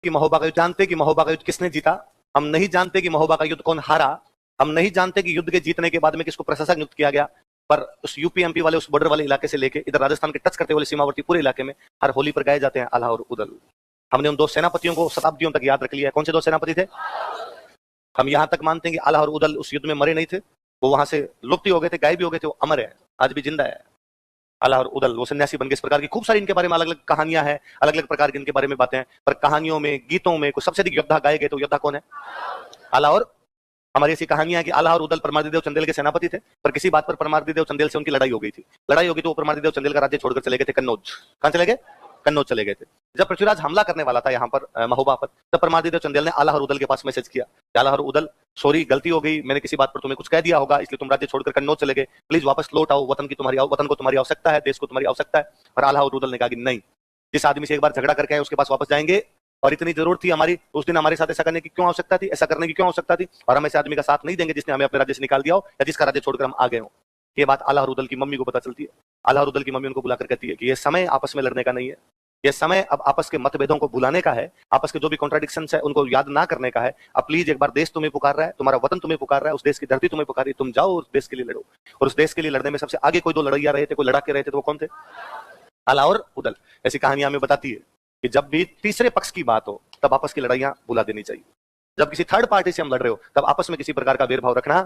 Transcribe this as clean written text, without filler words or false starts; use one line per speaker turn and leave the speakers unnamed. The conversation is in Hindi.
कि महोबा का युद्ध जानते कि महोबा का युद्ध किसने जीता, हम नहीं जानते कि महोबा का युद्ध कौन हारा, हम नहीं जानते कि युद्ध के जीतने के बाद में किसको प्रशासक नियुक्त किया गया। पर उस यूपी एमपी वाले उस बॉर्डर वाले इलाके से लेके इधर राजस्थान के टच करते वाले सीमावर्ती पूरे इलाके में हर होली पर गाए जाते हैं आल्हा और उदल। हमने उन दो सेनापतियों को शताब्दियों तक याद रख लिया है। कौन से दो सेनापति थे? हम यहां तक मानते हैं कि आल्हा और उदल उस युद्ध में मरे नहीं थे, वो वहां से लुप्त हो गए थे, गायब भी हो गए थे, वो अमर है, आज भी जिंदा है। आल्हा और उदल वो सन्यासी बन गए। इस प्रकार की खूब सारी इनके बारे में अलग अलग कहानियां हैं, अलग अलग प्रकार की इनके बारे में बातें हैं। पर कहानियों में, गीतों में कोई सबसे अधिक योद्धा गाए गए तो योद्धा कौन है? आल्हा और हमारी ऐसी कहानियां है कि आल्हा और उदल परमादिदेव चंदेल के सेनापति थे, पर किसी बात पर परमादिदेव चंदेल से उनकी लड़ाई हो गई थी। लड़ाई हो गई तो वो परमादिदेव चंदेल का राज्य छोड़कर चले गए थे कन्नौज। कहां चले गए? कन्नौज चले गए थे। जब पृथ्वीराज हमला करने वाला था यहाँ पर महोबा पर, तब परमादिदेव चंदेल ने आल्हा और उदल के पास मैसेज किया, आल्हा और उदल सॉरी गलती हो गई, मैंने किसी बात पर तुम्हें कुछ कह दिया होगा, इसलिए तुम राज्य छोड़कर कन्नौज चले गए, प्लीज वापस लौट आओ, वतन को तुम्हारी आवश्यकता है, देश को तुम्हारी आवश्यकता है। पर आल्हा और उदल ने कहा कि नहीं, जिस आदमी से एक बार झगड़ा करके आए उसके पास वापस जाएंगे, और इतनी जरूरत थी हमारी उस दिन, हमारे साथ ऐसा करने की क्यों आवश्यकता थी, ऐसा करने की क्यों आवश्यकता थी, और हम ऐसे आदमी का साथ नहीं देंगे जिसने हमें अपने राज्य से निकाल दिया हो या जिसका राज्य छोड़कर हम आ गए हो। ये बात आल्हा और उदल की मम्मी को पता चलती है। आल्हा और उदल की मम्मी उनको बुलाकर कहती है कि ये समय आपस में लड़ने का नहीं है, ये समय अब आपस के मतभेदों को भुलाने का है, आपस के जो भी कॉन्ट्राडिक्शंस है उनको याद ना करने का है। अब प्लीज एक बार देश तुम्हें पुकार रहा है, तुम्हारा वतन तुम्हें पुकार रहा है, उस देश की धरती तुम्हें पुकार रही है, तुम जाओ उस देश के लिए लड़ो। और उस देश के लिए लड़ने में सबसे आगे कोई दो लड़ैया रहे थे, कोई लड़ाके रहे थे, तो वो कौन थे? आल्हा और उदल। ऐसी कहानियां हमें बताती है कि जब भी तीसरे पक्ष की बात हो तब आपस की लड़ाइयां भुला देनी चाहिए। जब किसी थर्ड पार्टी से हम लड़ रहे हो तब आपस में किसी प्रकार का भेदभाव रखना